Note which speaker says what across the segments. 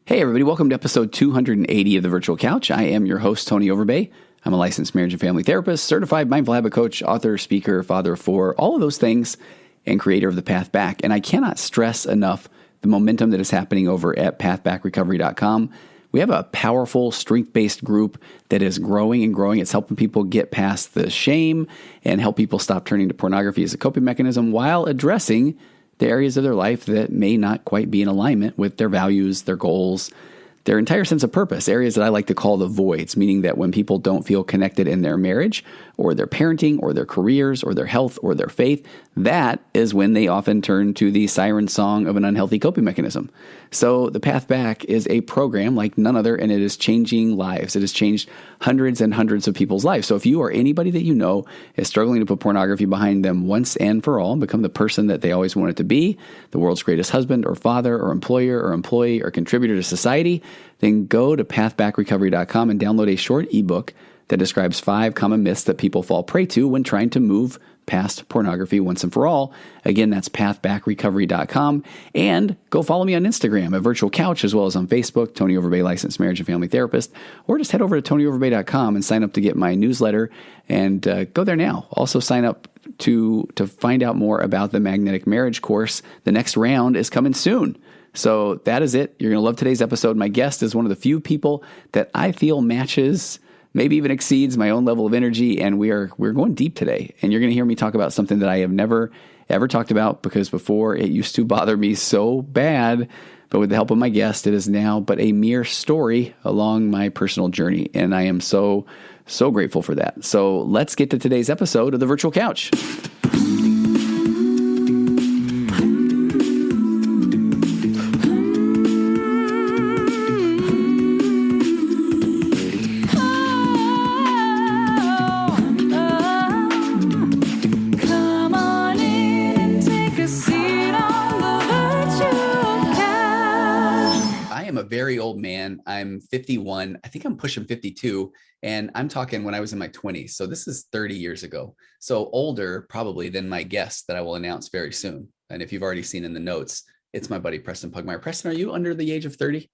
Speaker 1: Hey everybody, welcome to episode 280 of The Virtual Couch. I am your host, Tony Overbay. I'm a licensed marriage and family therapist, certified mindful habit coach, author, speaker, father of four, all of those things, and creator of The Path Back. And I cannot stress enough the momentum that is happening over at pathbackrecovery.com. We have a powerful, strength-based group that is growing and growing. It's helping people get past the shame and help people stop turning to pornography as a coping mechanism while addressing the areas of their life that may not quite be in alignment with their values, their goals, their entire sense of purpose, areas that I like to call the voids, meaning that when people don't feel connected in their marriage or their parenting or their careers or their health or their faith, that is when they often turn to the siren song of an unhealthy coping mechanism. So The Path Back is a program like none other, and it is changing lives. It has changed hundreds and hundreds of people's lives. So if you or anybody that you know is struggling to put pornography behind them once and for all, and become the person that they always wanted to be, the world's greatest husband or father or employer or employee or contributor to society, then go to pathbackrecovery.com and download a short ebook that describes 5 common myths that people fall prey to when trying to move past pornography once and for all. Again, that's pathbackrecovery.com. And go follow me on Instagram at Virtual Couch, as well as on Facebook, Tony Overbay, licensed marriage and family therapist. Or just head over to tonyoverbay.com and sign up to get my newsletter. And go there now. Also sign up to find out more about the Magnetic Marriage course. The next round is coming soon. So that is it. You're going to love today's episode. My guest is one of the few people that I feel matches, maybe even exceeds my own level of energy. And we're going deep today. And you're going to hear me talk about something that I have never, ever talked about, because before it used to bother me so bad. But with the help of my guest, it is now but a mere story along my personal journey. And I am so, so grateful for that. So let's get to today's episode of The Virtual Couch. Very old man. I'm 51. I think I'm pushing 52. And I'm talking when I was in my 20s. So this is 30 years ago. So older probably than my guest that I will announce very soon. And if you've already seen in the notes, it's my buddy, Preston Pugmire. Preston, are you under the age of 30?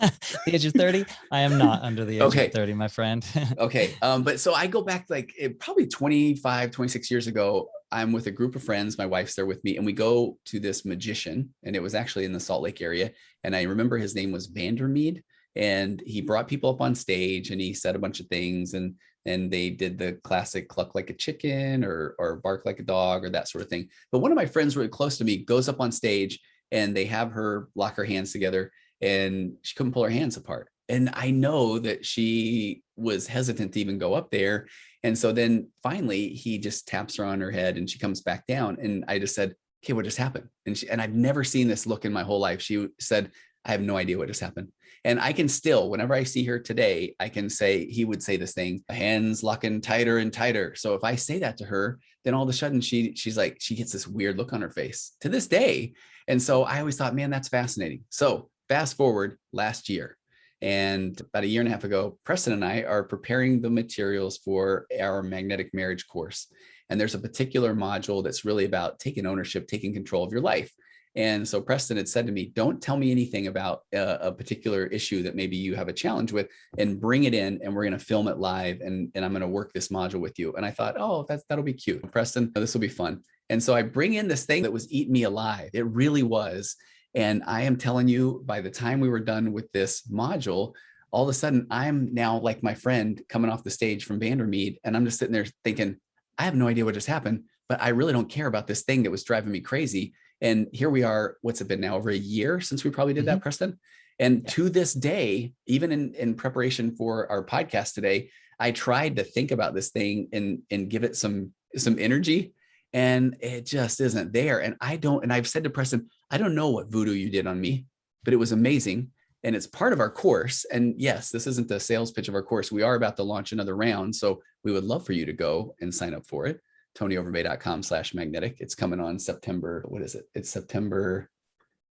Speaker 2: The age of 30? I am not under the age of 30, my friend.
Speaker 1: Okay. But so I go back like probably 25, 26 years ago. I'm with a group of friends. My wife's there with me, and we go to this magician, and it was actually in the Salt Lake area. And I remember his name was Vandermeed, and he brought people up on stage and he said a bunch of things, and they did the classic cluck like a chicken or bark like a dog or that sort of thing. But one of my friends really close to me goes up on stage, and they have her lock her hands together, and she couldn't pull her hands apart. And I know that she was hesitant to even go up there. And so then finally he just taps her on her head and she comes back down. And I just said, okay, what just happened? And I've never seen this look in my whole life. She said, I have no idea what just happened. And I can still, whenever I see her today, I can say, he would say this thing, hands locking tighter and tighter. So if I say that to her, then all of a sudden she's like, she gets this weird look on her face to this day. And so I always thought, man, that's fascinating. So fast forward last year. And about a year and a half ago, Preston and I are preparing the materials for our Magnetic Marriage course. And there's a particular module that's really about taking ownership, taking control of your life. And so Preston had said to me, don't tell me anything about a particular issue that maybe you have a challenge with, and bring it in and we're going to film it live. And I'm going to work this module with you. And I thought, oh, that'll be cute. Preston, this will be fun. And so I bring in this thing that was eating me alive. It really was. And I am telling you, by the time we were done with this module, all of a sudden, I'm now like my friend coming off the stage from Vandermeed. And I'm just sitting there thinking, I have no idea what just happened, but I really don't care about this thing that was driving me crazy. And here we are, what's it been now, over a year since we probably did that, Preston? And to this day, even in preparation for our podcast today, I tried to think about this thing and give it some energy. And it just isn't there. And I've said to Preston, I don't know what voodoo you did on me, but it was amazing. And it's part of our course. And yes, this isn't the sales pitch of our course. We are about to launch another round. So we would love for you to go and sign up for it. TonyOverbay.com/magnetic. It's coming on September. What is it? It's September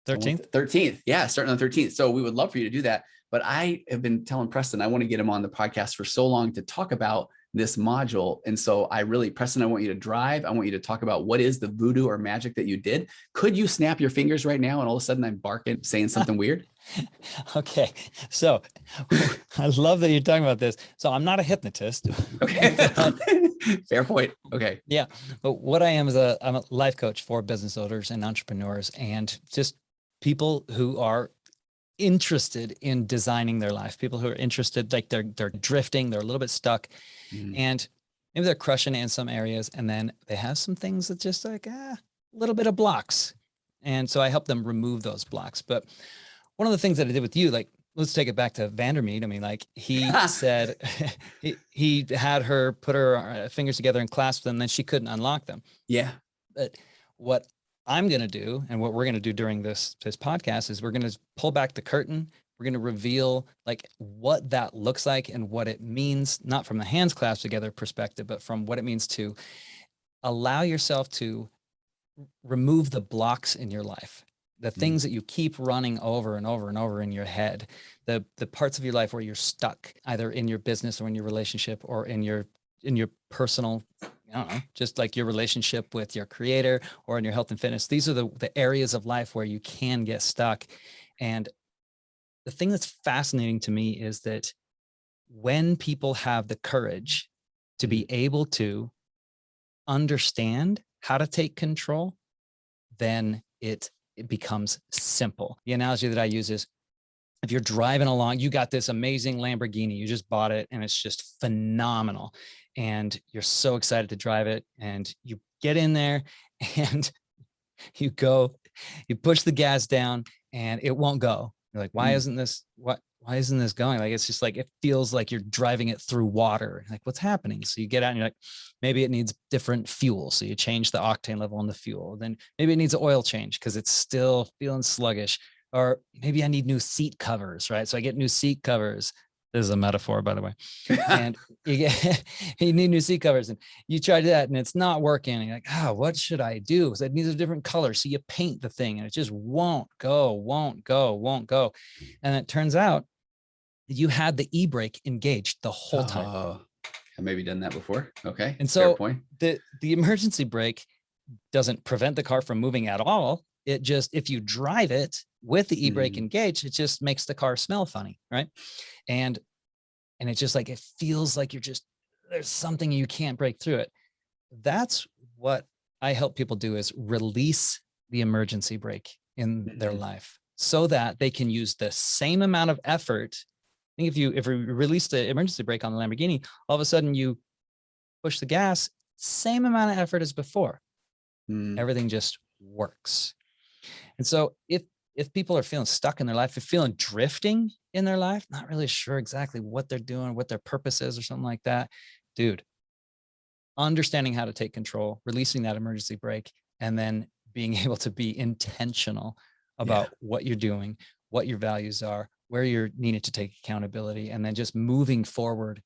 Speaker 2: 13th.
Speaker 1: 13th. Yeah. Starting on the 13th. So we would love for you to do that. but I have been telling Preston, I want to get him on the podcast for so long to talk about this module. And so Preston, I want you to drive. I want you to talk about what is the voodoo or magic that you did. Could you snap your fingers right now? And all of a sudden I'm barking, saying something weird.
Speaker 2: Okay. So I love that you're talking about this. So I'm not a hypnotist.
Speaker 1: Okay. Fair point. Okay.
Speaker 2: Yeah. But what I am is I'm a life coach for business owners and entrepreneurs and just people who are interested in designing their life, people who are interested, like they're drifting, they're a little bit stuck, and maybe they're crushing it in some areas, and then they have some things that just like a little bit of blocks, and so I help them remove those blocks. But one of the things that I did with you, like, let's take it back to Vandermeet. I mean, like he said he had her put her fingers together and clasp them, then she couldn't unlock them.
Speaker 1: Yeah.
Speaker 2: But what I'm going to do, and what we're going to do during this podcast, is we're going to pull back the curtain. We're going to reveal like what that looks like and what it means, not from the hands clasped together perspective, but from what it means to allow yourself to remove the blocks in your life, the things that you keep running over and over and over in your head, the parts of your life where you're stuck, either in your business or in your relationship or in your personal, I don't know, just like your relationship with your creator or in your health and fitness. These are the areas of life where you can get stuck. And the thing that's fascinating to me is that when people have the courage to be able to understand how to take control, then it becomes simple. The analogy that I use is, if you're driving along, you got this amazing Lamborghini, you just bought it and it's just phenomenal. And you're so excited to drive it, and you get in there and you push the gas down and it won't go. You're like, why isn't this going? Like, it's just like, it feels like you're driving it through water. Like, what's happening? So you get out and you're like, maybe it needs different fuel. So you change the octane level on the fuel. Then maybe it needs an oil change because it's still feeling sluggish. Or maybe I need new seat covers, right? So I get new seat covers. This is a metaphor, by the way. And you need new seat covers, and you try that and it's not working. And you're like, what should I do? Because it needs a different color. So you paint the thing and it just won't go. And it turns out you had the e-brake engaged the whole time.
Speaker 1: I've maybe done that before. Okay.
Speaker 2: And so the emergency brake doesn't prevent the car from moving at all. It just, if you drive it with the e-brake engaged, it just makes the car smell funny, right? And it's just like, it feels like there's something you can't break through it. That's what I help people do, is release the emergency brake in their life so that they can use the same amount of effort. I think if we release the emergency brake on the Lamborghini, all of a sudden you push the gas, same amount of effort as before. Everything just works. And so if people are feeling stuck in their life, if feeling drifting in their life, not really sure exactly what they're doing, what their purpose is or something like that, dude, understanding how to take control, releasing that emergency brake, and then being able to be intentional about what you're doing, what your values are, where you're needed to take accountability, and then just moving forward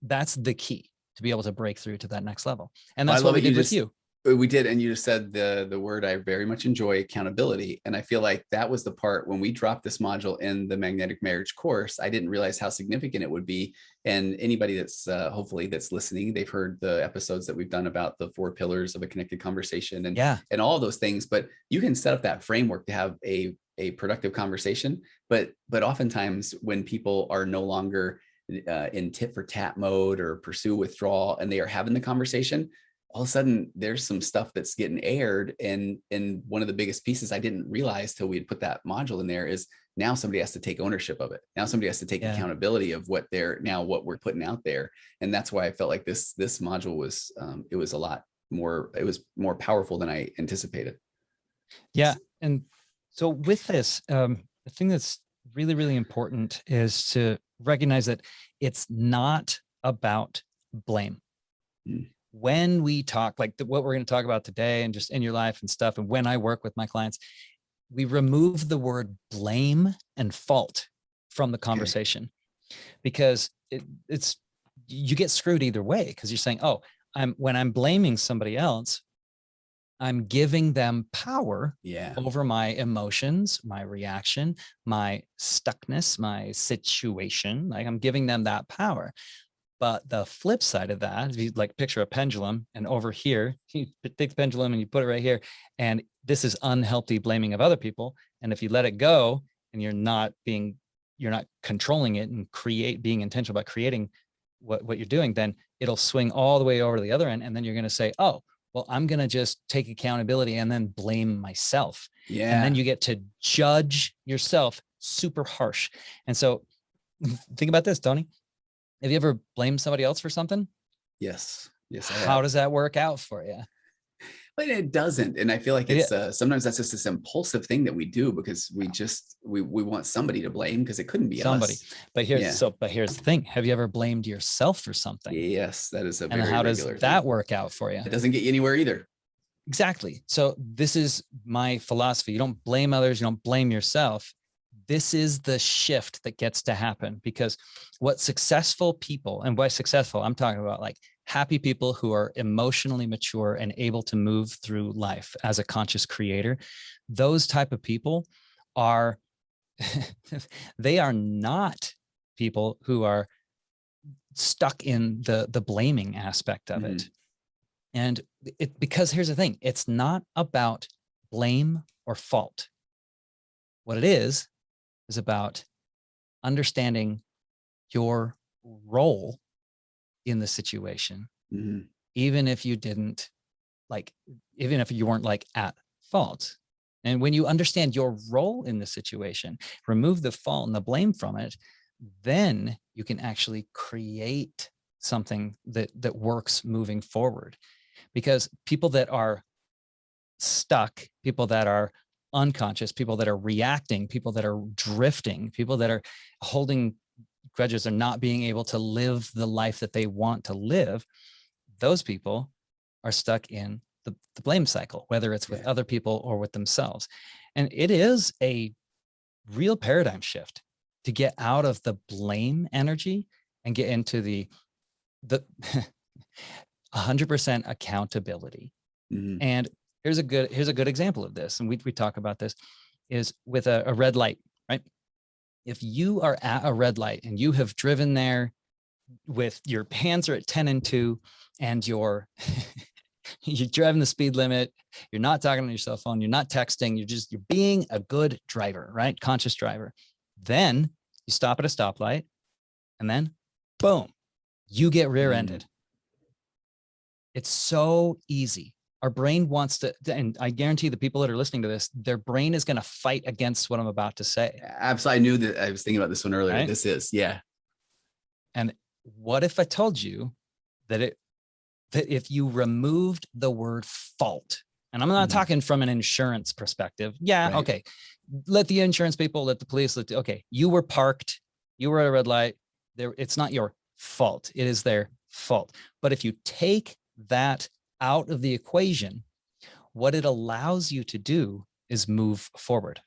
Speaker 2: that's the key to be able to break through to that next level. And that's what we did with you.
Speaker 1: We did. And you just said the word I very much enjoy, accountability. And I feel like that was the part when we dropped this module in the Magnetic Marriage course, I didn't realize how significant it would be. And anybody that's hopefully that's listening, they've heard the episodes that we've done about the 4 pillars of a connected conversation and all of those things. But you can set up that framework to have a productive conversation. But oftentimes when people are no longer in tit for tat mode or pursue withdrawal, and they are having the conversation, all of a sudden there's some stuff that's getting aired. And one of the biggest pieces I didn't realize till we had put that module in there is now somebody has to take ownership of it. Now somebody has to take accountability of what we're putting out there. And that's why I felt like this module was, it was more powerful than I anticipated.
Speaker 2: Yeah. And so with this, the thing that's really, really important is to recognize that it's not about blame. When we talk, like what we're going to talk about today and just in your life and stuff, and when I work with my clients, we remove the word blame and fault from the conversation, because it's you get screwed either way, because you're saying, when I'm blaming somebody else, I'm giving them power
Speaker 1: Yeah.
Speaker 2: over my emotions, my reaction, my stuckness, my situation. Like I'm giving them that power. But the flip side of that, if you like picture a pendulum, and over here, you take the pendulum and you put it right here, and this is unhealthy blaming of other people. And if you let it go and you're not controlling it and being intentional about creating what you're doing, then it'll swing all the way over to the other end. And then you're going to say, oh, well, I'm going to just take accountability and then blame myself.
Speaker 1: Yeah.
Speaker 2: And then you get to judge yourself super harsh. And so think about this, Tony. Have you ever blamed somebody else for something?
Speaker 1: Yes. Yes.
Speaker 2: How does that work out for you?
Speaker 1: But it doesn't. And I feel like it's sometimes that's just this impulsive thing that we do because we want somebody to blame because it couldn't be us.
Speaker 2: But here's the thing. Have you ever blamed yourself for something?
Speaker 1: Yes, that is a very
Speaker 2: regular thing. And how does that work out for you?
Speaker 1: It doesn't get you anywhere either.
Speaker 2: Exactly. So this is my philosophy. You don't blame others. You don't blame yourself. This is the shift that gets to happen, because what successful people, and by successful, I'm talking about like happy people who are emotionally mature and able to move through life as a conscious creator, those type of people are, they are not people who are stuck in the blaming aspect of it. And because here's the thing, it's not about blame or fault. What it is about understanding your role in the situation, even if you didn't even if you weren't like at fault. And when you understand your role in the situation, remove the fault and the blame from it, then you can actually create something that works moving forward. Because people that are stuck, people that are unconscious, people that are reacting, people that are drifting, people that are holding grudges or not being able to live the life that they want to live, those people are stuck in the blame cycle, whether it's with other people or with themselves. And it is a real paradigm shift to get out of the blame energy and get into the 100% accountability. And here's a good example of this. And we talk about this is with a red light, right? If you are at a red light and you have driven there with your hands are at 10 and 2 and you're driving the speed limit, you're not talking on your cell phone, you're not texting, you're being a good driver, right? Conscious driver. Then you stop at a stoplight and then boom, you get rear-ended. It's so easy. Our brain wants to, and I guarantee the people that are listening to this, their brain is going to fight against what I'm about to say.
Speaker 1: Absolutely. I knew that. I was thinking about this one earlier. Right?
Speaker 2: And what if I told you that if you removed the word fault, and I'm not talking from an insurance perspective. Yeah. Right. Okay. Let the insurance people, let the police, okay. You were parked. You were at a red light there. It's not your fault. It is their fault. But if you take that out of the equation, what it allows you to do is move forward.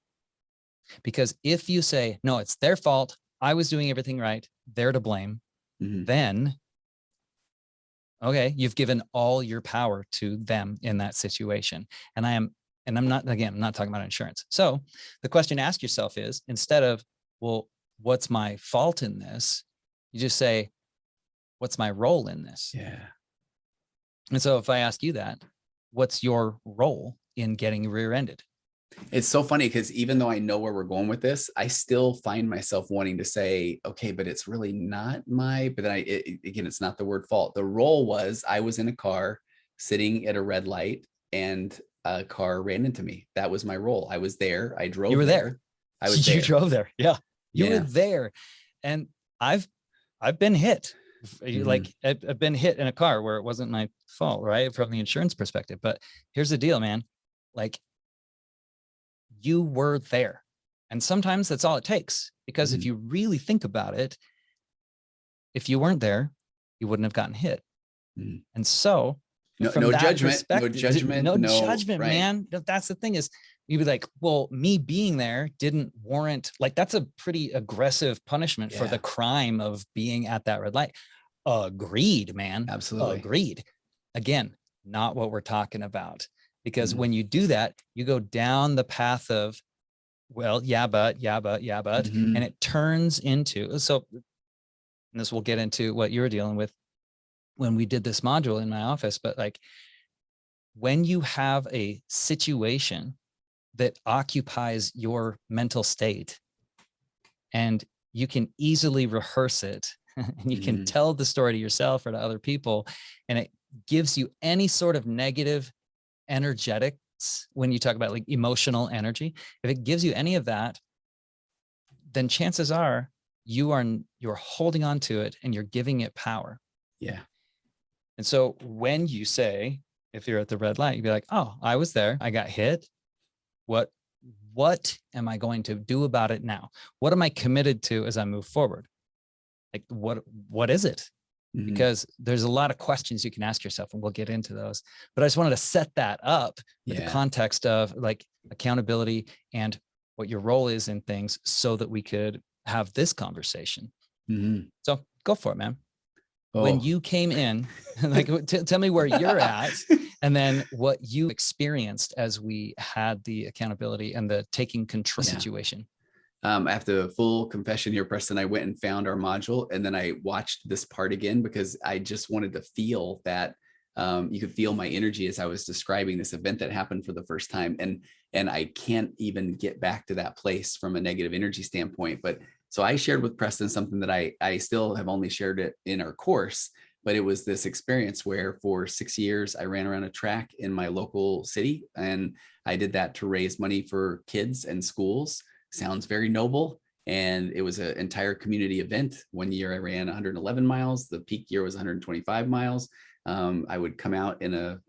Speaker 2: Because if you say, no, it's their fault, I was doing everything right, they're to blame, then, okay, you've given all your power to them in that situation. And I'm not talking about insurance. So the question to ask yourself is, instead of, well, what's my fault in this? You just say, what's my role in this?
Speaker 1: Yeah.
Speaker 2: And so if I ask you that, what's your role in getting rear-ended?
Speaker 1: It's so funny because even though I know where we're going with this, I still find myself wanting to say, okay, but it's really not but then again, it's not the word fault. The role was I was in a car sitting at a red light and a car ran into me. That was my role. I was there. I drove.
Speaker 2: You were there.
Speaker 1: I was there.
Speaker 2: You drove there. Yeah. You were there. And I've been hit. Like I've been hit in a car where it wasn't my fault, right? From the insurance perspective. But here's the deal, man. Like you were there. And sometimes that's all it takes, because if you really think about it, if you weren't there, you wouldn't have gotten hit. And so
Speaker 1: no judgment, right.
Speaker 2: Man. That's the thing is, you'd be like, well, me being there didn't warrant, like, that's a pretty aggressive punishment for the crime of being at that red light. Agreed, man.
Speaker 1: Absolutely.
Speaker 2: Agreed. Again, not what we're talking about. because when you do that, you go down the path of, well, yeah, but, and it turns into, so and this will get into what you were dealing with when we did this module in my office, but like when you have a situation that occupies your mental state and you can easily rehearse it and you can tell the story to yourself or to other people, and it gives you any sort of negative energetics, when you talk about like emotional energy, if it gives you any of that, then chances are you're holding on to it and you're giving it power.
Speaker 1: Yeah.
Speaker 2: And so when you say, if you're at the red light, you'd be like, oh, I was there, I got hit. What am I going to do about it now? What am I committed to as I move forward? Like, what is it? Because there's a lot of questions you can ask yourself, and we'll get into those. But I just wanted to set that up with the context of like accountability and what your role is in things so that we could have this conversation. So go for it, man. When you came in, like, tell me where you're at, and then what you experienced as we had the accountability and the taking control situation.
Speaker 1: After full confession here, Preston, I went and found our module, and then I watched this part again because I just wanted to feel that you could feel my energy as I was describing this event that happened for the first time. And I can't even get back to that place from a negative energy standpoint. But so I shared with Preston something that I still have only shared it in our course, but it was this experience where for 6 years, I ran around a track in my local city, and I did that to raise money for kids and schools. Sounds very noble. And it was an entire community event. One year I ran 111 miles. The peak year was 125 miles. I would come out in a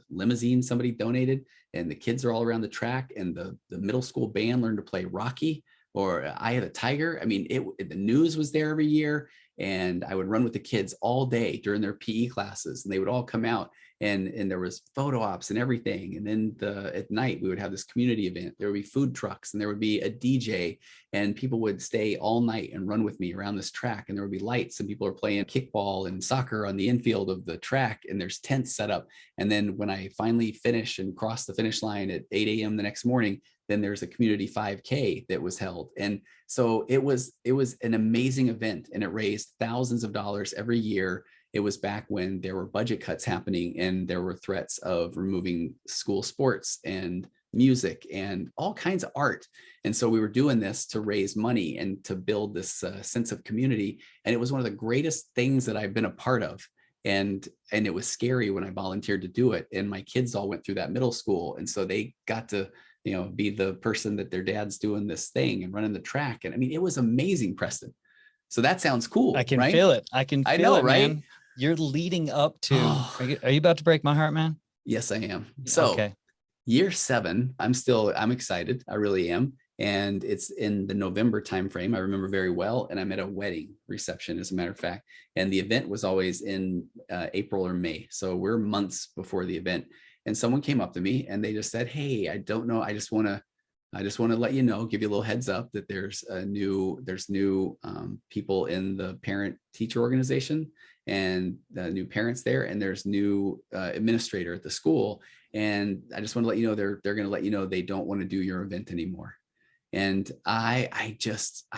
Speaker 1: limousine somebody donated, and the kids are all around the track, and the middle school band learned to play Rocky or Eye of the Tiger. I mean, the news was there every year, and I would run with the kids all day during their PE classes, and they would all come out, and there was photo ops and everything. And then at night we would have this community event. There would be food trucks, and there would be a DJ, and people would stay all night and run with me around this track. And there would be lights, and people are playing kickball and soccer on the infield of the track, and there's tents set up. And then when I finally finish and cross the finish line at 8 a.m. the next morning, then there's a community 5K that was held. And so it was an amazing event, and it raised thousands of dollars every year. It was back when there were budget cuts happening, and there were threats of removing school sports and music and all kinds of art. And so we were doing this to raise money and to build this sense of community. And it was one of the greatest things that I've been a part of. And it was scary when I volunteered to do it. And my kids all went through that middle school. And so they got to, be the person that their dad's doing this thing and running the track. And I mean, it was amazing, Preston. So that sounds cool.
Speaker 2: I can
Speaker 1: right?
Speaker 2: feel it. I can feel
Speaker 1: I know,
Speaker 2: it,
Speaker 1: right?
Speaker 2: man. You're leading up to, are you about to break my heart, man?
Speaker 1: Yes, I am. So year 7, I'm excited. I really am. And it's in the November timeframe. I remember very well. And I'm at a wedding reception, as a matter of fact. And the event was always in April or May. So we're months before the event. And someone came up to me and they just said, hey, I don't know. I just want to let you know, give you a little heads up that there's new people in the parent teacher organization, and new parents there, and there's new administrator at the school. And I just want to let you know, they're going to let you know they don't want to do your event anymore. And I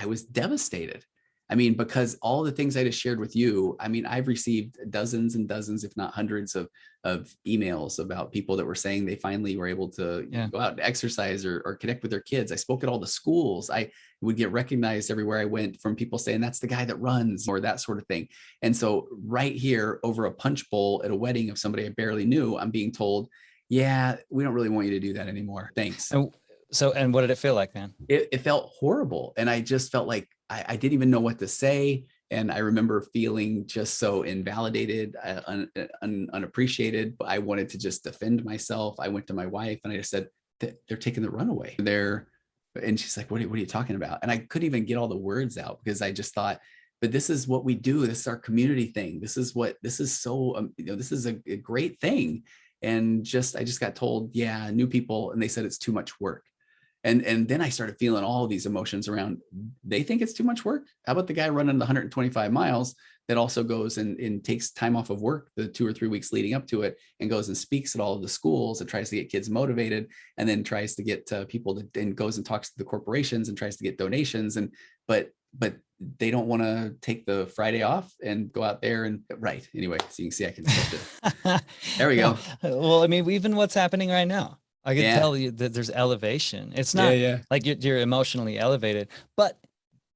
Speaker 1: was devastated. I mean, because all the things I just shared with you, I mean, I've received dozens and dozens, if not hundreds of emails about people that were saying they finally were able to go out and exercise or connect with their kids. I spoke at all the schools. I would get recognized everywhere I went from people saying, that's the guy that runs, or that sort of thing. And so right here over a punch bowl at a wedding of somebody I barely knew, I'm being told, yeah, we don't really want you to do that anymore. Thanks.
Speaker 2: And what did it feel like, man?
Speaker 1: It felt horrible. And I just felt like I didn't even know what to say. And I remember feeling just so invalidated, unappreciated. I wanted to just defend myself. I went to my wife and I just said, they're taking the runaway. And she's like, what are you talking about? And I couldn't even get all the words out because I just thought, but this is what we do. This is our community thing. This is so, this is a great thing. And I just got told, yeah, new people. And they said, it's too much work. And then I started feeling all of these emotions around, they think it's too much work. How about the guy running the 125 miles that also goes and takes time off of work the 2 or 3 weeks leading up to it and goes and speaks at all of the schools and tries to get kids motivated, and then tries to get people to, and goes and talks to the corporations and tries to get donations. And but they don't want to take the Friday off and go out there and right. Anyway, so you can see I can there we go.
Speaker 2: Well, I mean, even what's happening right now, I can
Speaker 1: Yeah.
Speaker 2: tell you that there's elevation. It's not like you're emotionally elevated, but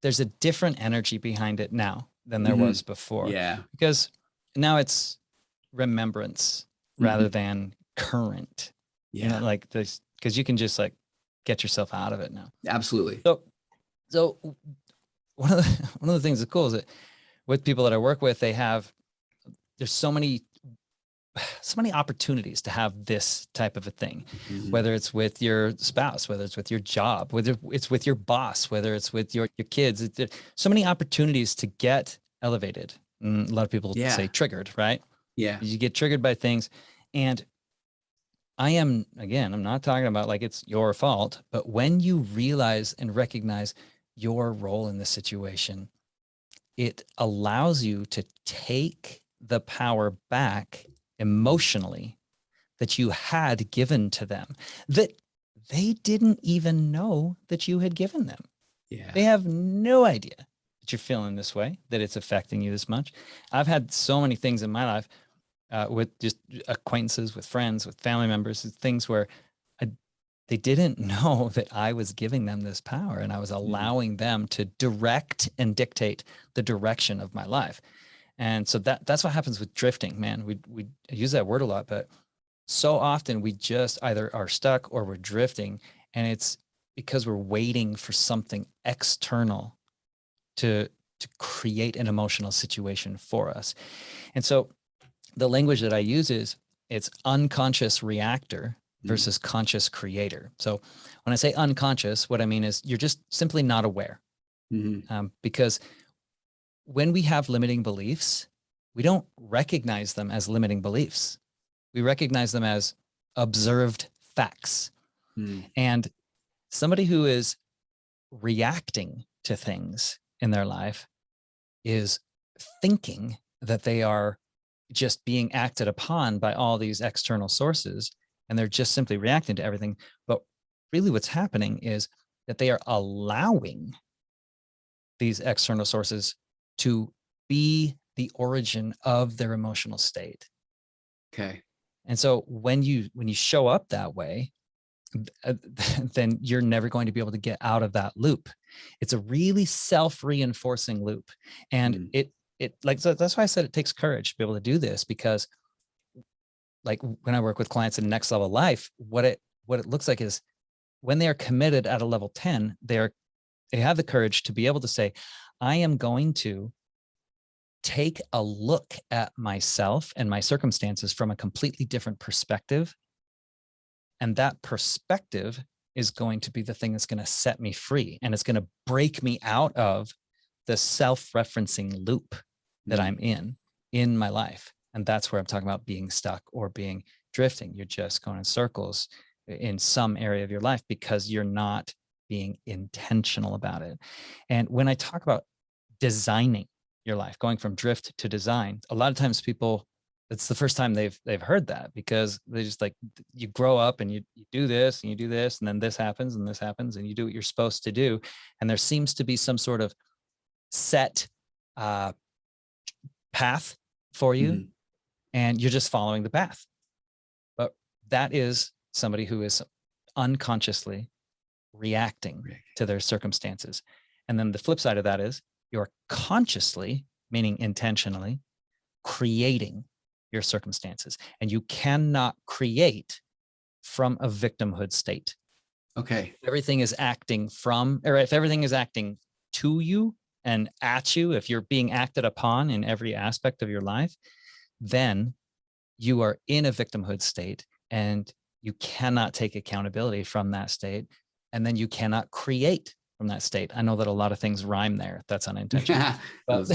Speaker 2: there's a different energy behind it now than there was before.
Speaker 1: Yeah.
Speaker 2: Because now it's remembrance rather than current.
Speaker 1: Yeah.
Speaker 2: You know, like this, because you can just like get yourself out of it now.
Speaker 1: Absolutely.
Speaker 2: So one of the things that's cool is that with people that I work with, there's so many opportunities to have this type of a thing, whether it's with your spouse, whether it's with your job, whether it's with your boss, whether it's with your kids. So many opportunities to get elevated. And a lot of people say triggered, right?
Speaker 1: Yeah.
Speaker 2: You get triggered by things. And I'm not talking about like it's your fault, but when you realize and recognize your role in the situation, it allows you to take the power back emotionally that you had given to them, that they didn't even know that you had given them.
Speaker 1: Yeah.
Speaker 2: They have no idea that you're feeling this way, that it's affecting you this much. I've had so many things in my life with just acquaintances, with friends, with family members, things where they didn't know that I was giving them this power and I was allowing them to direct and dictate the direction of my life. And so that's what happens with drifting, man. We use that word a lot, but so often we just either are stuck or we're drifting, and it's because we're waiting for something external to create an emotional situation for us. And so the language that I use it's unconscious reactor versus conscious creator. So when I say unconscious, what I mean is you're just simply not aware. Because when we have limiting beliefs, we don't recognize them as limiting beliefs. We recognize them as observed facts. And somebody who is reacting to things in their life is thinking that they are just being acted upon by all these external sources, and they're just simply reacting to everything. But really what's happening is that they are allowing these external sources to be the origin of their emotional state.
Speaker 1: Okay.
Speaker 2: And so when you show up that way, then you're never going to be able to get out of that loop. It's a really self-reinforcing loop. And so that's why I said it takes courage to be able to do this, because like when I work with clients in Next Level Life, what it looks like is when they are committed at a level 10, they have the courage to be able to say, I am going to take a look at myself and my circumstances from a completely different perspective. And that perspective is going to be the thing that's going to set me free. And it's going to break me out of the self-referencing loop that I'm in my life. And that's where I'm talking about being stuck or being drifting. You're just going in circles in some area of your life because you're not being intentional about it. And when I talk about designing your life, going from drift to design, a lot of times people, it's the first time they've heard that, because they just like, you grow up and you do this and you do this, and then this happens and this happens, and you do what you're supposed to do. And there seems to be some sort of set path for you, and you're just following the path. But that is somebody who is unconsciously reacting to their circumstances. And then the flip side of that is you're consciously, meaning intentionally, creating your circumstances. And you cannot create from a victimhood state.
Speaker 1: Okay.
Speaker 2: If everything is acting from, or if everything is acting to you and at you, if you're being acted upon in every aspect of your life, then you are in a victimhood state and you cannot take accountability from that state. And then you cannot create from that state. I know that a lot of things rhyme there. That's unintentional. But,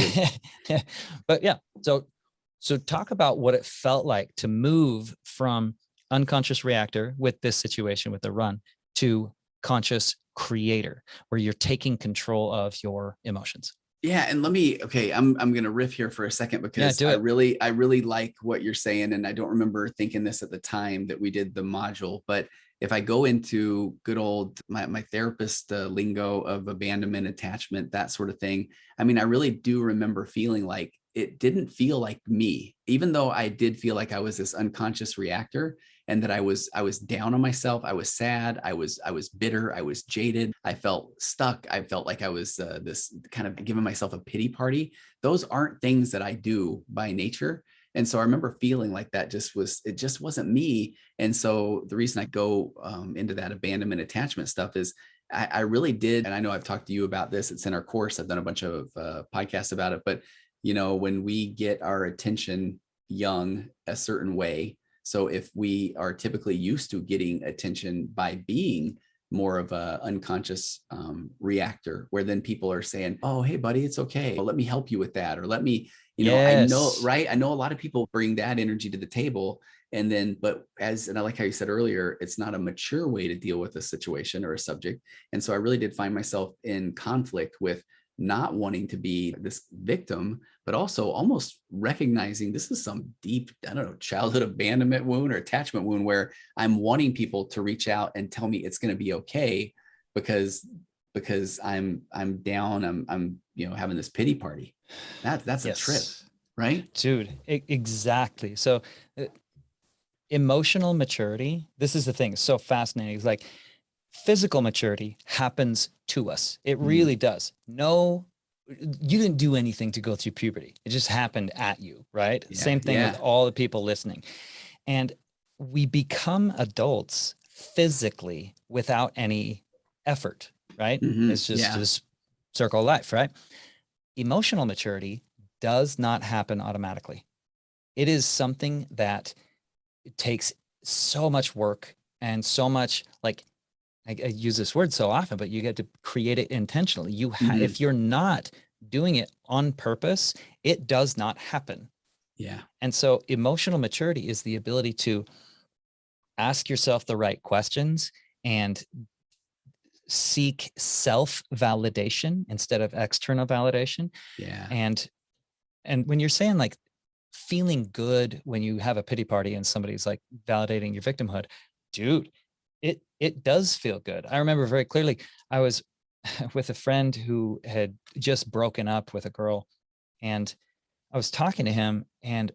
Speaker 2: but yeah, so talk about what it felt like to move from unconscious reactor with this situation with the run to conscious creator, where you're taking control of your emotions.
Speaker 1: Yeah, and okay, I'm gonna riff here for a second
Speaker 2: Yeah,
Speaker 1: because
Speaker 2: do it.
Speaker 1: I really like what you're saying, and I don't remember thinking this at the time that we did the module, but if I go into good old my therapist lingo of abandonment, attachment, that sort of thing, I mean, I really do remember feeling like it didn't feel like me, even though I did feel like I was this unconscious reactor and that I was down on myself. I was sad. I was bitter. I was jaded. I felt stuck. I felt like I was this kind of giving myself a pity party. Those aren't things that I do by nature. And so I remember feeling like that it just wasn't me. And so the reason I go into that abandonment attachment stuff is I really did. And I know I've talked to you about this. It's in our course. I've done a bunch of podcasts about it. But, you know, when we get our attention young a certain way, so if we are typically used to getting attention by being more of a unconscious reactor, where then people are saying, "Oh, hey, buddy, it's okay. Well, let me help you with that," or "Let me," you know, I know,
Speaker 2: Yes.
Speaker 1: right? I know a lot of people bring that energy to the table, and then, but and I like how you said earlier, it's not a mature way to deal with a situation or a subject, and so I really did find myself in conflict with not wanting to be this victim, but also almost recognizing this is some deep, I don't know, childhood abandonment wound or attachment wound where I'm wanting people to reach out and tell me it's going to be okay because I'm down, I'm you know having this pity party. That's a trip,
Speaker 2: Yes.
Speaker 1: right?
Speaker 2: Dude, exactly. So uh, emotional maturity, this is the thing, it's so fascinating. It's like physical maturity happens to us. It
Speaker 1: Mm,
Speaker 2: really does. No, you didn't do anything to go through puberty. It just happened at you, right?
Speaker 1: yeah,
Speaker 2: Same thing with
Speaker 1: yeah.
Speaker 2: all the people listening. And we become adults physically without any effort, right? It's
Speaker 1: Yeah.
Speaker 2: just circle of life, right? Emotional maturity does not happen automatically. It is something that takes so much work and so much, like, I use this word so often, but you get to create it intentionally.
Speaker 1: Hmm.
Speaker 2: If you're not doing it on purpose, it does not happen.
Speaker 1: Yeah.
Speaker 2: And so emotional maturity is the ability to ask yourself the right questions and seek self-validation instead of external validation.
Speaker 1: Yeah.
Speaker 2: And when you're saying like feeling good when you have a pity party and somebody's like validating your victimhood, dude, it does feel good. I remember very clearly I was with a friend who had just broken up with a girl, and I was talking to him, and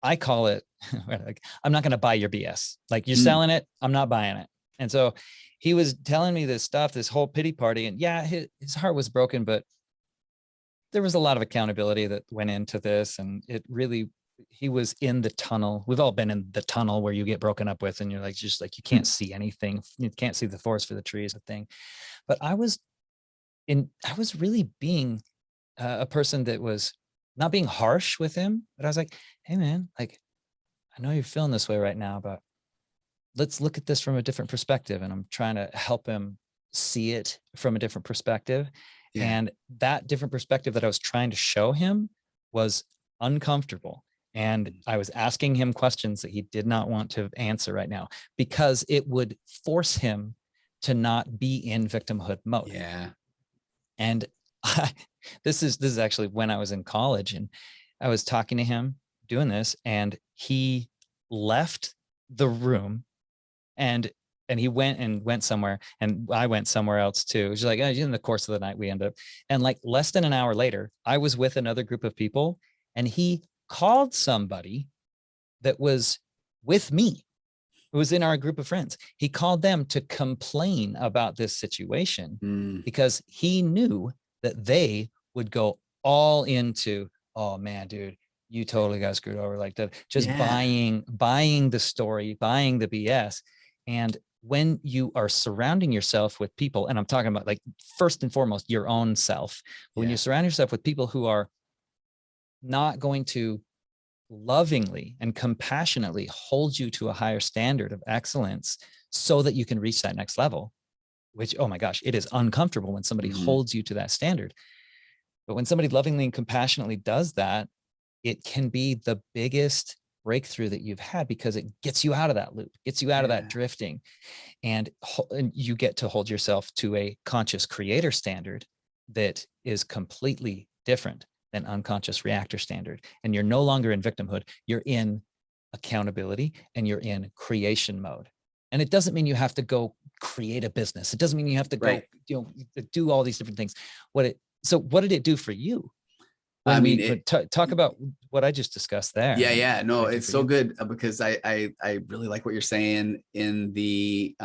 Speaker 2: I call it like, I'm not going to buy your BS. Like, you're
Speaker 1: Mm,
Speaker 2: selling it, I'm not buying it. And so he was telling me this stuff, this whole pity party, and yeah, his heart was broken, but there was a lot of accountability that went into this, and it really, he was in the tunnel. We've all been in the tunnel where you get broken up with and you're like, just like, you can't
Speaker 1: mm,
Speaker 2: see anything, you can't see the forest for the trees, a thing. But I was really being a person that was not being harsh with him, but I was like, hey man, like, I know you're feeling this way right now, but let's look at this from a different perspective. And I'm trying to help him see it from a different perspective.
Speaker 1: yeah.
Speaker 2: And that different perspective that I was trying to show him was uncomfortable. And I was asking him questions that he did not want to answer right now because it would force him to not be in victimhood mode.
Speaker 1: Yeah.
Speaker 2: And I, this is actually when I was in college, and I was talking to him doing this, and he left the room, and he went somewhere, and I went somewhere else too. It was like in the course of the night we ended up, and like less than an hour later, I was with another group of people, and he called somebody that was with me, who was in our group of friends. He called them to complain about this situation
Speaker 1: Mm,
Speaker 2: because he knew that they would go all into, oh man, dude, you totally got screwed over, like that, just
Speaker 1: yeah.
Speaker 2: buying the story, buying the BS. And when you are surrounding yourself with people, and I'm talking about like first and foremost your own self, but when you
Speaker 1: Yeah.
Speaker 2: surround yourself with people who are not going to lovingly and compassionately hold you to a higher standard of excellence so that you can reach that next level, which, oh my gosh, it is uncomfortable when somebody
Speaker 1: Hmm.
Speaker 2: holds you to that standard. But when somebody lovingly and compassionately does that, it can be the biggest breakthrough that you've had because it gets you out of that loop, gets you out of that
Speaker 1: Yeah.
Speaker 2: drifting, and you get to hold yourself to a conscious creator standard that is completely different than unconscious reactor standard. And you're no longer in victimhood. You're in accountability and you're in creation mode. And it doesn't mean you have to go create a business. It doesn't mean you have to go, do all these different things. So what did it do for you? I mean, talk about what I just discussed there.
Speaker 1: Yeah. No, it's so good because I really like what you're saying in the,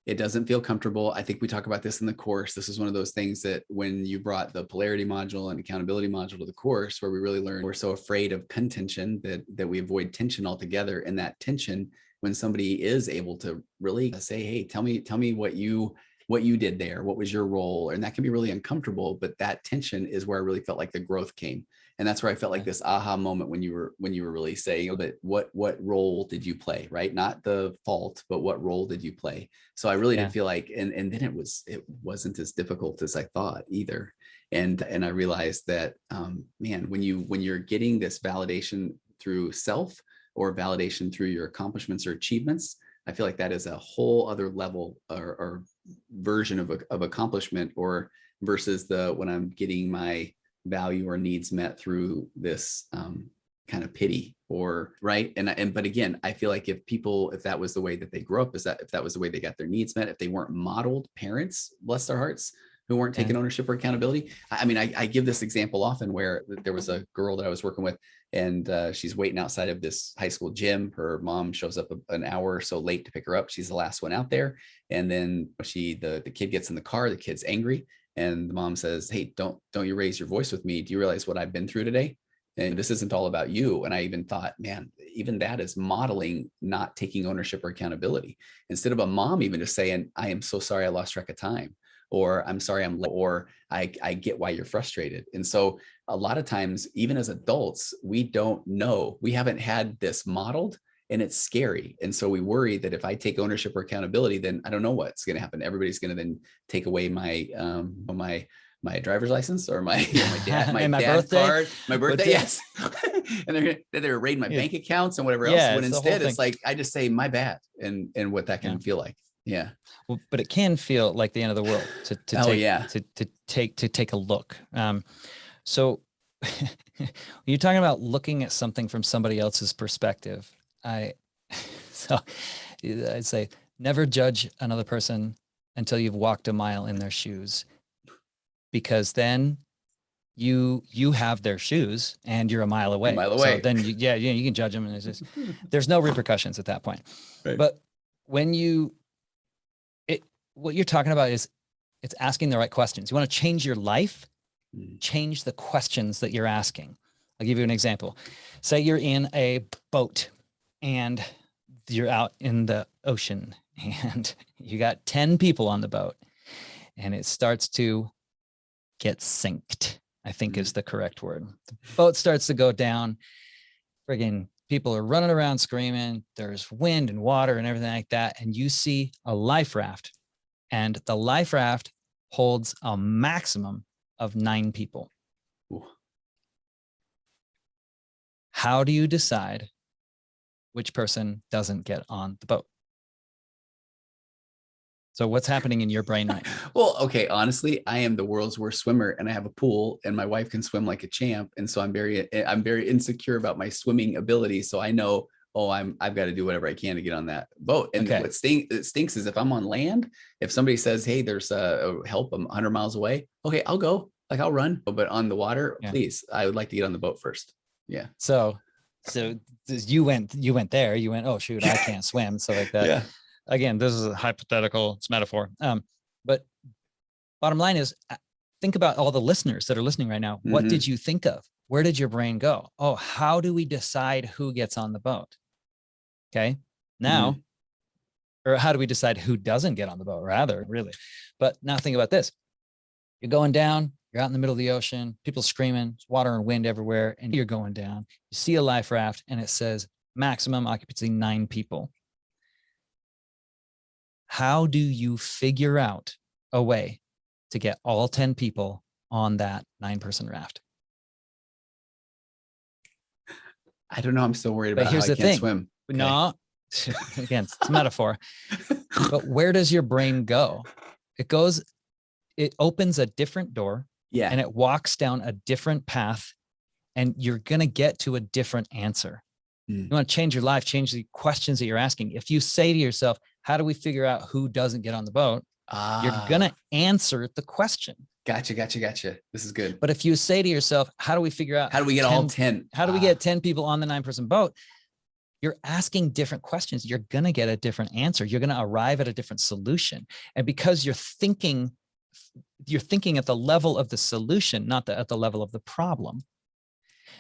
Speaker 1: it doesn't feel comfortable. I think we talk about this in the course. This is one of those things that when you brought the polarity module and accountability module to the course, where we really learned we're so afraid of contention that we avoid tension altogether. And that tension, when somebody is able to really say, hey, tell me what you did there, what was your role? And that can be really uncomfortable, but that tension is where I really felt like the growth came. And that's where I felt like this aha moment when you were really saying, but what role did you play, right? Not the fault, but what role did you play? So I really did feel like, and then it wasn't as difficult as I thought either. And I realized that, man, when you're getting this validation through self or validation through your accomplishments or achievements, I feel like that is a whole other level or version of accomplishment, or versus when I'm getting my value or needs met through this kind of pity or right. But again, I feel like if that was the way that they grew up, if that was the way they got their needs met, if they weren't modeled parents, bless their hearts, who weren't taking ownership or accountability. I mean, I give this example often where there was a girl that I was working with, and she's waiting outside of this high school gym. Her mom shows up an hour or so late to pick her up. She's the last one out there. And then the kid gets in the car, the kid's angry. And the mom says, hey, don't you raise your voice with me. Do you realize what I've been through today? And this isn't all about you. And I even thought, man, even that is modeling not taking ownership or accountability. Instead of a mom even just saying, I am so sorry I lost track of time, or I'm sorry I'm late, or I get why you're frustrated. And so a lot of times, even as adults, we don't know, we haven't had this modeled, and it's scary. And so we worry that if I take ownership or accountability, then I don't know what's going to happen. Everybody's going to then take away my driver's license or my dad card, my birthday. Yes. And they're raiding my bank accounts and whatever else. When instead it's like, I just say my bad and what that can feel like. Yeah.
Speaker 2: Well, but it can feel like the end of the world to take a look. So you're talking about looking at something from somebody else's perspective. I'd say never judge another person until you've walked a mile in their shoes, because then you have their shoes and you're a mile away. So then you can judge them, and it's just, there's no repercussions at that point. Right. But when what you're talking about is it's asking the right questions. You want to change your life, change the questions that you're asking. I'll give you an example. Say you're in a boat and you're out in the ocean and you got 10 people on the boat and it starts to get synced, I think is the correct word. The boat starts to go down. Friggin' people are running around screaming. There's wind and water and everything like that. And you see a life raft, and the life raft holds a maximum of 9 people. Ooh. How do you decide which person doesn't get on the boat? So what's happening in your brain right now?
Speaker 1: Well, okay, honestly, I am the world's worst swimmer, and I have a pool, and my wife can swim like a champ, and so I'm very insecure about my swimming ability. So I know, I've got to do whatever I can to get on that boat. And what stinks is if I'm on land, if somebody says, hey, there's a help, I'm 100 miles away. Okay, I'll go. Like I'll run. But on the water, please, I would like to get on the boat first. Yeah.
Speaker 2: So you went there. You went, oh shoot, I can't swim. So like that. Yeah. Again, this is a hypothetical. It's metaphor. But bottom line is, think about all the listeners that are listening right now. What did you think of? Where did your brain go? Oh, how do we decide who gets on the boat? Okay. Now, or how do we decide who doesn't get on the boat, rather, really? But now think about this. You're going down, you're out in the middle of the ocean, people screaming, there's water and wind everywhere, and you're going down. You see a life raft and it says maximum occupancy 9 people. How do you figure out a way to get all 10 people on that 9-person raft?
Speaker 1: I don't know. I'm still worried about how I can't swim.
Speaker 2: Okay. No, again, it's a metaphor. But where does your brain go? It goes it opens a different door,
Speaker 1: Yeah.
Speaker 2: and it walks down a different path, and you're going to get to a different answer. You want to change your life, change the questions that you're asking. If you say to yourself, how do we figure out who doesn't get on the boat? You're going to answer the question.
Speaker 1: Gotcha. This is good.
Speaker 2: But if you say to yourself, how do we figure out
Speaker 1: how do we get all 10?
Speaker 2: How do we get 10 people on the 9-person boat? You're asking different questions. You're going to get a different answer. You're going to arrive at a different solution. And because you're thinking at the level of the solution, not at the level of the problem.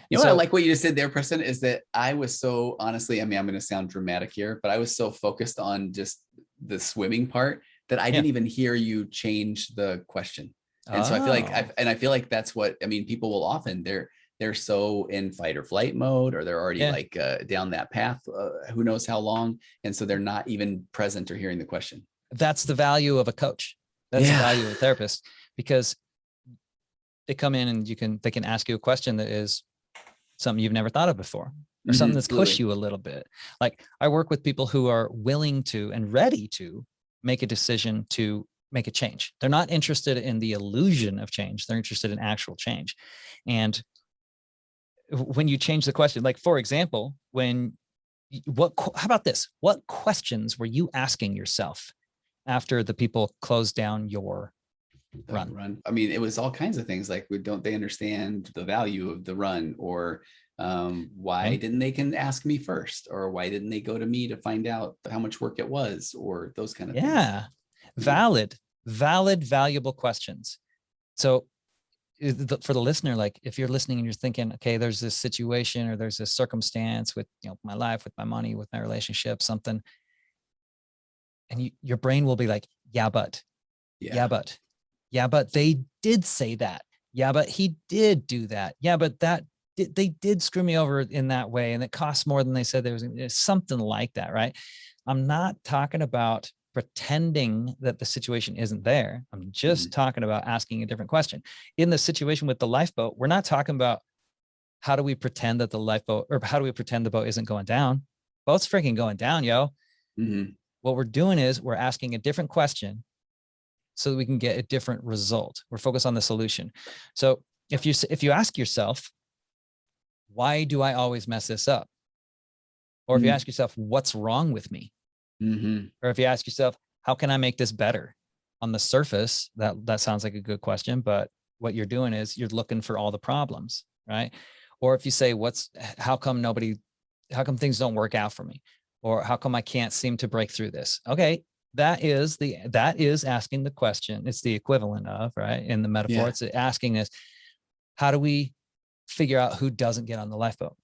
Speaker 1: You know what I like what you just said there, Preston, is that I was so honestly, I mean, I'm going to sound dramatic here, but I was so focused on just the swimming part that I didn't even hear you change the question. And so I feel like that's what, I mean, people will often, they're so in fight or flight mode, or they're already like down that path, who knows how long. And so they're not even present or hearing the question.
Speaker 2: That's the value of a coach. That's the value of a therapist, because they come in and they can ask you a question that is something you've never thought of before, or something that's pushed you a little bit. Like, I work with people who are willing to and ready to make a decision to make a change. They're not interested in the illusion of change. They're interested in actual change. And when you change the question, like, for example, how about this? What questions were you asking yourself after the people closed down your run?
Speaker 1: I mean, it was all kinds of things like, don't they understand the value of the run? Or why didn't they can ask me first? Or why didn't they go to me to find out how much work it was? Or those kind of things. Yeah.
Speaker 2: Valid, valuable questions. So for the listener, like, if you're listening and you're thinking, okay, there's this situation or there's this circumstance with, my life, with my money, with my relationship, something, and your brain will be like, yeah, but they did say that. Yeah, but he did do that. Yeah, but they did screw me over in that way, and it costs more than they said there was. Something like that, right? I'm not talking about pretending that the situation isn't there. I'm just talking about asking a different question. In the situation with the lifeboat, we're not talking about how do we pretend that the lifeboat, or how do we pretend the boat isn't going down? Boat's freaking going down, yo. What we're doing is we're asking a different question so that we can get a different result. We're focused on the solution. So if you ask yourself, why do I always mess this up? Or if you ask yourself, what's wrong with me? Or if you ask yourself, how can I make this better? On the surface, that sounds like a good question, but what you're doing is you're looking for all the problems, right? Or if you say, how come things don't work out for me? Or how come I can't seem to break through this? Okay, that is asking the question. It's the equivalent of, right? In the metaphor, it's asking this, how do we figure out who doesn't get on the lifeboat?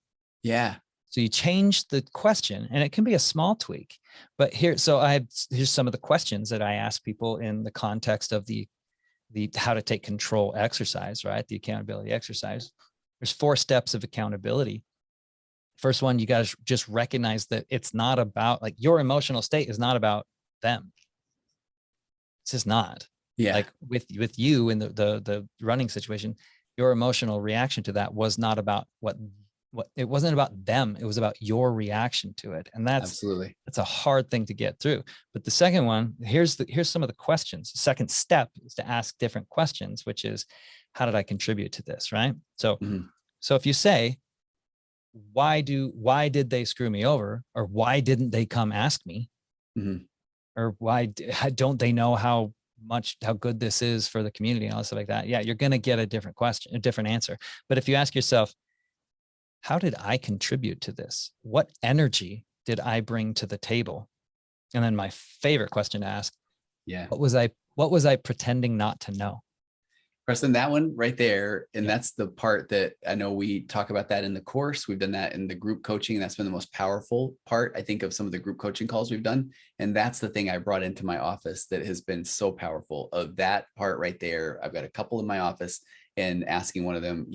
Speaker 2: Yeah. So you change the question, and it can be a small tweak, but here's some of the questions that I ask people in the context of the how to take control exercise, right? The accountability exercise. There's 4 steps of accountability. First one, you got to just recognize that it's not about, like, your emotional state is not about them. It's just not. Yeah. Like with you in the running situation, your emotional reaction to that was not about what it wasn't about them. It was about your reaction to it. And that's a hard thing to get through. But the second one, here's some of the questions. The second step is to ask different questions, which is, how did I contribute to this? Right. So, so if you say, why did they screw me over? Or why didn't they come ask me? Or why don't they know how good this is for the community and all stuff like that? Yeah. You're going to get a different question, a different answer. But if you ask yourself, how did I contribute to this? What energy did I bring to the table? And then my favorite question to ask, what was I pretending not to know?
Speaker 1: Preston, that one right there. And that's the part that I know we talk about that in the course. We've done that in the group coaching. And that's been the most powerful part, I think, of some of the group coaching calls we've done. And that's the thing I brought into my office that has been so powerful, of that part right there. I've got a couple in my office, and asking one of them,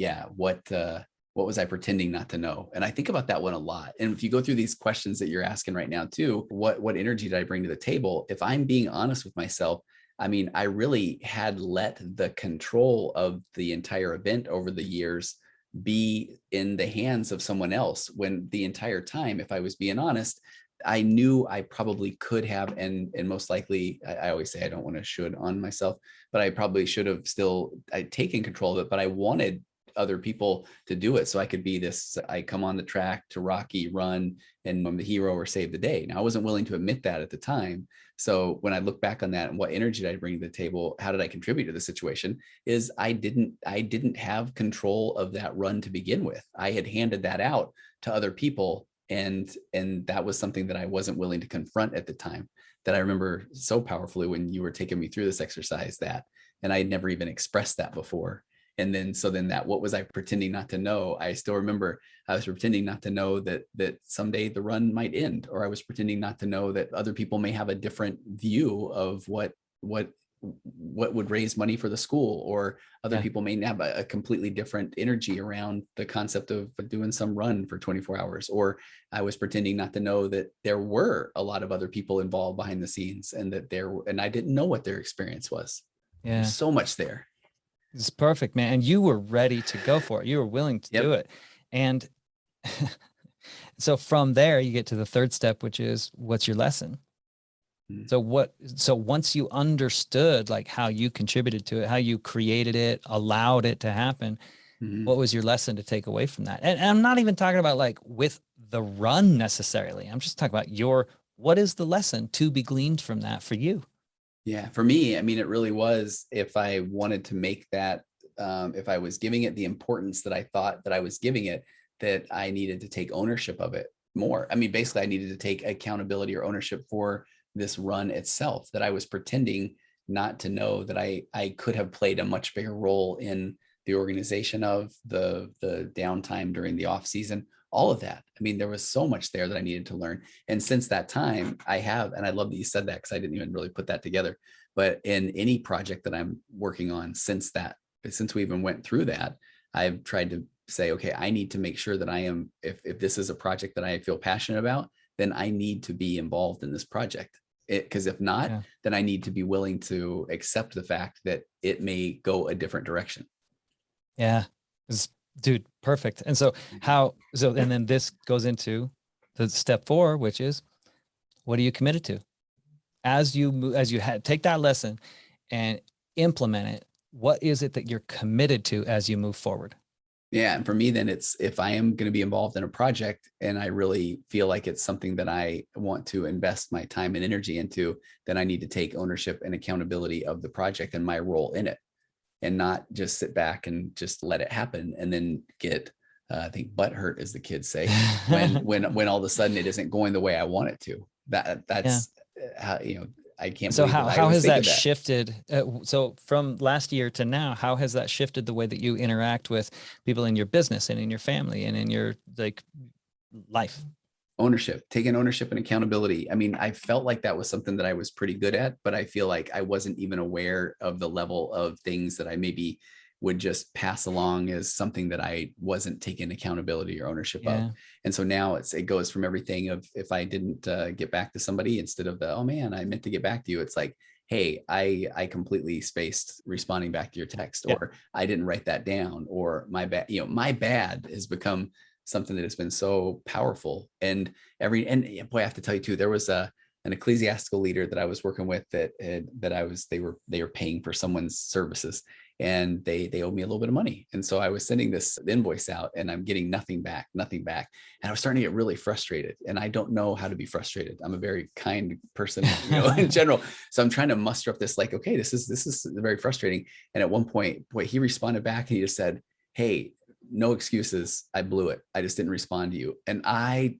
Speaker 1: what was I pretending not to know? And I think about that one a lot. And if you go through these questions that you're asking right now too, what energy did I bring to the table? If I'm being honest with myself, I mean, I really had let the control of the entire event over the years be in the hands of someone else, when the entire time, if I was being honest, I knew I probably could have, and most likely, I always say I don't want to should on myself, but I probably should have still taken control of it. But I wanted other people to do it so I could be this. I come on the track to Rocky, run, and I'm the hero or save the day. Now I wasn't willing to admit that at the time. So when I look back on that and what energy did I bring to the table, how did I contribute to the situation? Is I didn't have control of that run to begin with. I had handed that out to other people, and that was something that I wasn't willing to confront at the time. That I remember so powerfully when you were taking me through this exercise, that, and I had never even expressed that before. And then, so then that, what was I pretending not to know? I still remember I was pretending not to know that someday the run might end, or I was pretending not to know that other people may have a different view of what would raise money for the school, or other people may have a completely different energy around the concept of doing some run for 24 hours. Or I was pretending not to know that there were a lot of other people involved behind the scenes, and and I didn't know what their experience was.
Speaker 2: Yeah.
Speaker 1: There's so much there.
Speaker 2: It's perfect, man. And you were ready to go for it. You were willing to do it. And so from there, you get to the third step, which is, what's your lesson? So once you understood like how you contributed to it, how you created it, allowed it to happen, what was your lesson to take away from that? And I'm not even talking about like with the run necessarily. I'm just talking about what is the lesson to be gleaned from that for you?
Speaker 1: Yeah, for me, I mean, it really was, if I wanted to make that, if I was giving it the importance that I thought that I was giving it, that I needed to take ownership of it more. I mean, basically, I needed to take accountability or ownership for this run itself, that I was pretending not to know that I could have played a much bigger role in the organization of the downtime during the off season, all of that. I mean, there was so much there that I needed to learn. And since that time I have, and I love that you said that, because I didn't even really put that together, but in any project that I'm working on since we even went through that, I've tried to say, okay, I need to make sure that I am, if this is a project that I feel passionate about, then I need to be involved in this project. Because if not, then I need to be willing to accept the fact that it may go a different direction.
Speaker 2: Yeah. Dude, perfect. And so and then this goes into the step 4, which is, what are you committed to? As you take that lesson and implement it, what is it that you're committed to as you move forward?
Speaker 1: Yeah. And for me, then it's, if I am going to be involved in a project and I really feel like it's something that I want to invest my time and energy into, then I need to take ownership and accountability of the project and my role in it, and not just sit back and just let it happen and then get, I think, butt hurt, as the kids say, when all of a sudden it isn't going the way I want it to. That's how, I can't.
Speaker 2: So how has that shifted? So from last year to now, how has that shifted the way that you interact with people in your business and in your family and in your life?
Speaker 1: Ownership, taking ownership and accountability. I mean, I felt like that was something that I was pretty good at, but I feel like I wasn't even aware of the level of things that I maybe would just pass along as something that I wasn't taking accountability or ownership of. And so now it goes from everything of, if I didn't get back to somebody, instead of oh man, I meant to get back to you, it's like, hey, I completely spaced responding back to your text, or I didn't write that down, or my bad. My bad has become something that has been so powerful. And boy, I have to tell you too, there was an ecclesiastical leader that I was working with they were paying for someone's services, and they owed me a little bit of money. And so I was sending this invoice out and I'm getting nothing back. And I was starting to get really frustrated, and I don't know how to be frustrated. I'm a very kind person, in general. So I'm trying to muster up this, like, okay, this is very frustrating. And at one point, boy, he responded back and he just said, hey, no excuses. I blew it. I just didn't respond to you. And I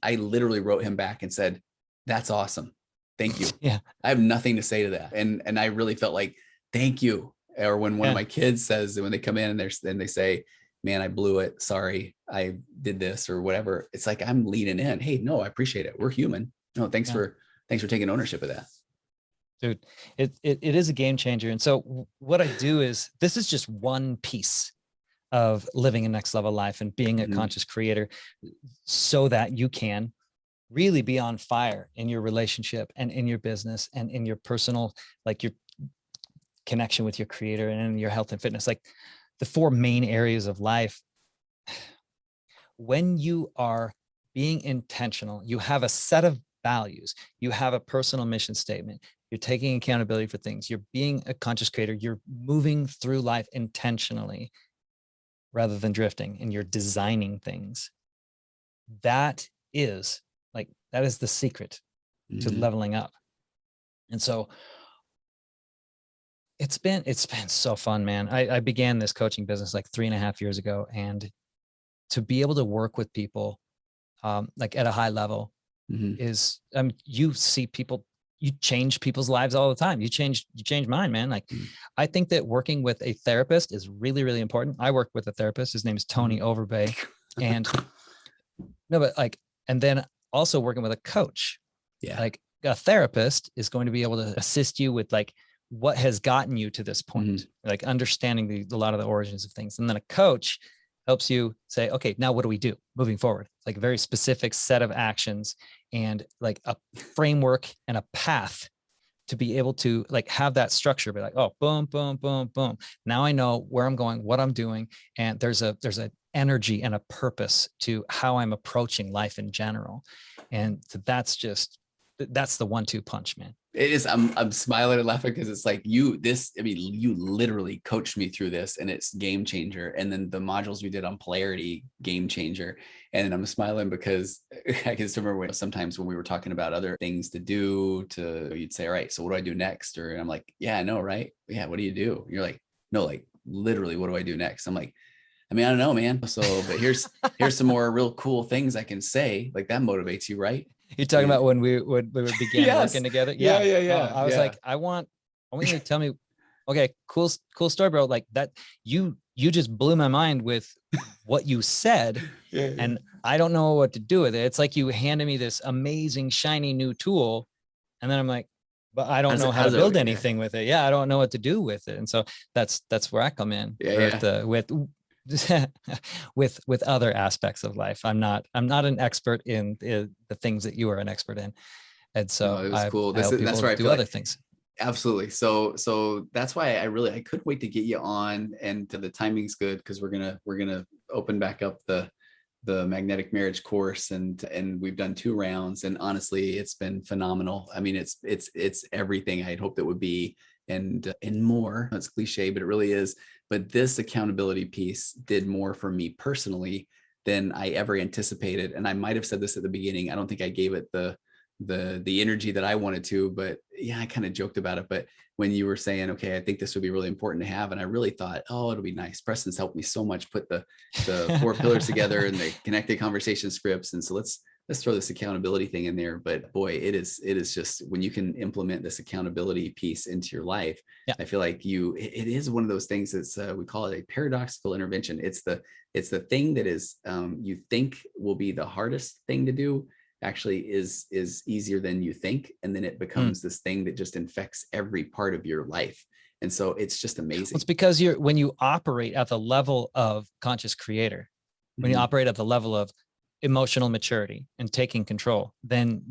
Speaker 1: literally wrote him back and said, that's awesome. Thank you. I have nothing to say to that. And I really felt like, thank you. Or when one of my kids says, when they come in and they say, man, I blew it. Sorry, I did this or whatever. It's like, I'm leaning in. Hey, no, I appreciate it. We're human. No, thanks for taking ownership of that.
Speaker 2: Dude, it is a game changer. And so what I do is, this is just one piece of living a next level life and being a conscious creator, so that you can really be on fire in your relationship and in your business and in your personal, like your connection with your creator and in your health and fitness, like the 4 main areas of life. When you are being intentional. You have a set of values. You have a personal mission statement. You're taking accountability for things. You're being a conscious creator. You're moving through life intentionally rather than drifting, and you're designing things. That is the secret to leveling up. And so it's been so fun, man. I began this coaching business like 3.5 years ago, and to be able to work with people like at a high level is, you see people, you change people's lives all the time. You change mine, man. Like, I think that working with a therapist is really, really important. I work with a therapist. His name is Tony Overbay. And and then also working with a coach.
Speaker 1: Yeah.
Speaker 2: Like, a therapist is going to be able to assist you with like what has gotten you to this point, like understanding a lot of the origins of things. And then a coach helps you say, okay, now what do we do moving forward? Like a very specific set of actions and like a framework and a path to be able to like have that structure, be like, oh, boom, boom, boom, boom. Now I know where I'm going, what I'm doing. And there's a energy and a purpose to how I'm approaching life in general. And that's the 1-2 punch, man.
Speaker 1: It is. I'm smiling and laughing because it's like you literally coached me through this, and it's game changer. And then the modules we did on polarity, game changer. And I'm smiling because I can still remember sometimes when we were talking about other things to do, you'd say, all right, so what do I do next? Or I'm like, yeah, I know, right? Yeah, what do you do? You're like, no, like literally, what do I do next? I'm like, I mean, I don't know, man. So, but here's some more real cool things I can say. Like, that motivates you, right?
Speaker 2: You're talking about when we began
Speaker 1: Yes.
Speaker 2: working together.
Speaker 1: Yeah.
Speaker 2: I was like, I want you to tell me, okay, cool story, bro. Like that, you just blew my mind with what you said. And I don't know what to do with it. It's like you handed me this amazing, shiny new tool. And then I'm like, but I don't know how to build anything with it. Yeah. I don't know what to do with it. And so that's where I come in with other aspects of life. I'm not an expert in the things that you are an expert in. And so
Speaker 1: it was cool. That's where I
Speaker 2: do other things.
Speaker 1: Absolutely. So that's why I couldn't wait to get you on, and the timing's good because we're gonna open back up the magnetic marriage course, and we've done 2 rounds, and honestly, it's been phenomenal. I mean, it's everything I'd hoped it would be, and more. It's cliche, but it really is. But this accountability piece did more for me personally than I ever anticipated. And I might have said this at the beginning. I don't think I gave it the energy that I wanted to, but yeah, I kind of joked about it. But when you were saying, okay, I think this would be really important to have, and I really thought, oh, it'll be nice. Preston's helped me so much put the 4 pillars together and the connected conversation scripts. And so let's throw this accountability thing in there. But boy, it is just when you can implement this accountability piece into your life, I feel like it is one of those things that's we call it a paradoxical intervention. It's the thing that is you think will be the hardest thing to do, actually is easier than you think. And then it becomes this thing that just infects every part of your life. And so it's just amazing.
Speaker 2: It's because when you operate at the level of conscious creator, when you operate at the level of emotional maturity and taking control, then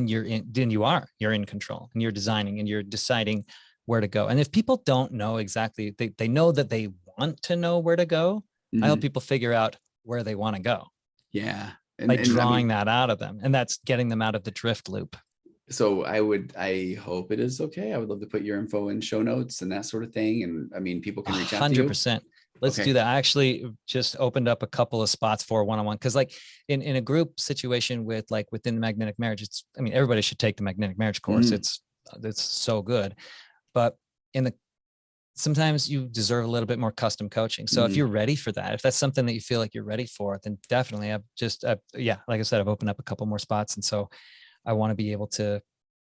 Speaker 2: you're in control, and you're designing and you're deciding where to go. And if people don't know exactly, they know that they want to know where to go. I help people figure out where they want to go.
Speaker 1: Yeah.
Speaker 2: By drawing that out of them. And that's getting them out of the drift loop.
Speaker 1: So I hope it is okay. I would love to put your info in show notes and that sort of thing. And I mean, people can reach out to you.
Speaker 2: 100%. Let's do that. I actually just opened up a couple of spots for one-on-one. Cause like in a group situation within the magnetic marriage, everybody should take the magnetic marriage course. It's so good, but sometimes you deserve a little bit more custom coaching. So if you're ready for that, if that's something that you feel like you're ready for, then definitely like I said, I've opened up a couple more spots. And so I want to be able to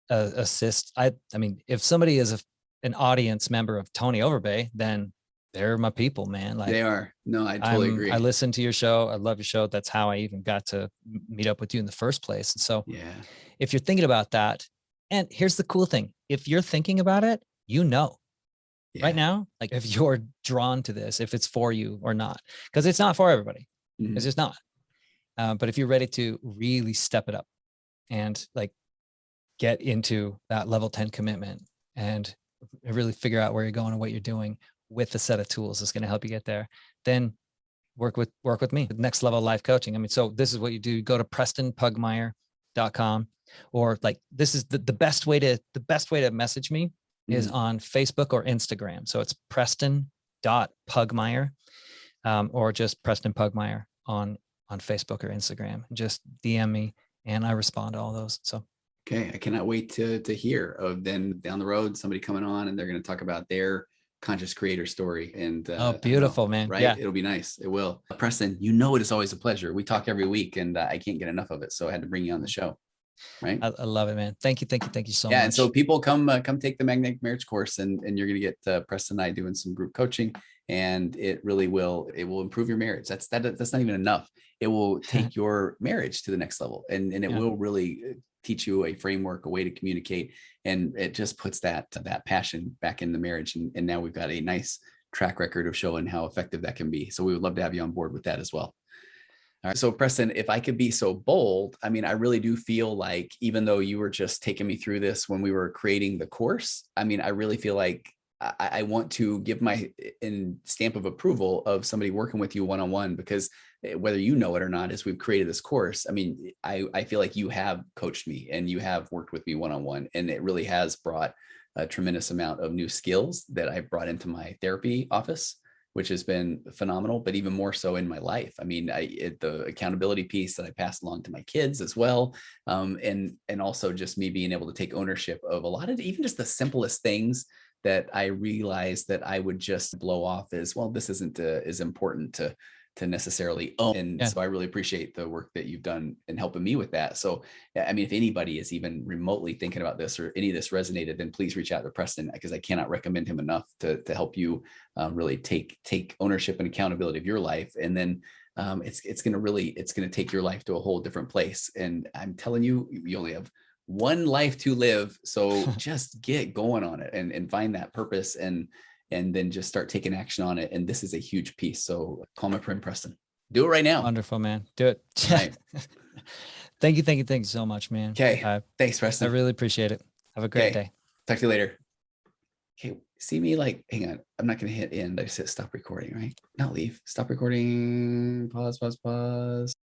Speaker 2: assist. I mean, if somebody is an audience member of Tony Overbay, then they're my people, man. Like,
Speaker 1: they are. No, I totally agree.
Speaker 2: I listen to your show. I love your show. That's how I even got to meet up with you in the first place. And so if you're thinking about that, and here's the cool thing, if you're thinking about it, right now, like if you're drawn to this, if it's for you or not, because it's not for everybody. It's just not. But if you're ready to really step it up and like get into that level 10 commitment and really figure out where you're going and what you're doing with a set of tools that's going to help you get there, then work with me. Next level life coaching. I mean, so this is what you do. Go to PrestonPugmire.com, or like, this is the best way to message me is on Facebook or Instagram. So it's Preston.Pugmire, or just Preston Pugmire on Facebook or Instagram. Just DM me and I respond to all those. So
Speaker 1: okay, I cannot wait to hear of then down the road somebody coming on and they're going to talk about their conscious creator story. And
Speaker 2: oh, beautiful, man.
Speaker 1: Right?
Speaker 2: Yeah.
Speaker 1: It'll be nice. It will. Preston, you know it is always a pleasure. We talk every week and I can't get enough of it. So I had to bring you on the show. Right.
Speaker 2: I love it, man. Thank you so much.
Speaker 1: Yeah. And so people come take the Magnetic Marriage course and you're going to get Preston and I doing some group coaching, and it will improve your marriage. That's not even enough. It will take your marriage to the next level, and it will really teach you a framework, a way to communicate. And it just puts that passion back in the marriage. And now we've got a nice track record of showing how effective that can be. So we would love to have you on board with that as well. All right. So Preston, if I could be so bold, I mean, I really do feel like, even though you were just taking me through this when we were creating the course, I mean, I really feel like I want to give my stamp of approval of somebody working with you one-on-one, because whether you know it or not, as we've created this course, I mean, I feel like you have coached me and you have worked with me one-on-one, and it really has brought a tremendous amount of new skills that I've brought into my therapy office, which has been phenomenal, but even more so in my life. I mean, the accountability piece that I pass along to my kids as well. And also just me being able to take ownership of a lot of even just the simplest things that I realized that I would just blow off as, well, this isn't as important to necessarily own. And so I really appreciate the work that you've done in helping me with that. So, I mean, if anybody is even remotely thinking about this or any of this resonated, then please reach out to Preston, because I cannot recommend him enough to help you really take ownership and accountability of your life. And then it's going to take your life to a whole different place. And I'm telling you, you only have one life to live. So just get going on it and find that purpose and then just start taking action on it. And this is a huge piece. So call my friend Preston. Do it right now.
Speaker 2: Wonderful, man. Do it.
Speaker 1: Right.
Speaker 2: Thank you so much, man.
Speaker 1: Okay. Thanks, Preston.
Speaker 2: I really appreciate it. Have a great day.
Speaker 1: Talk to you later. Okay. See me like, hang on. I'm not going to hit end. I just hit stop recording, right? Not leave. Stop recording. Pause.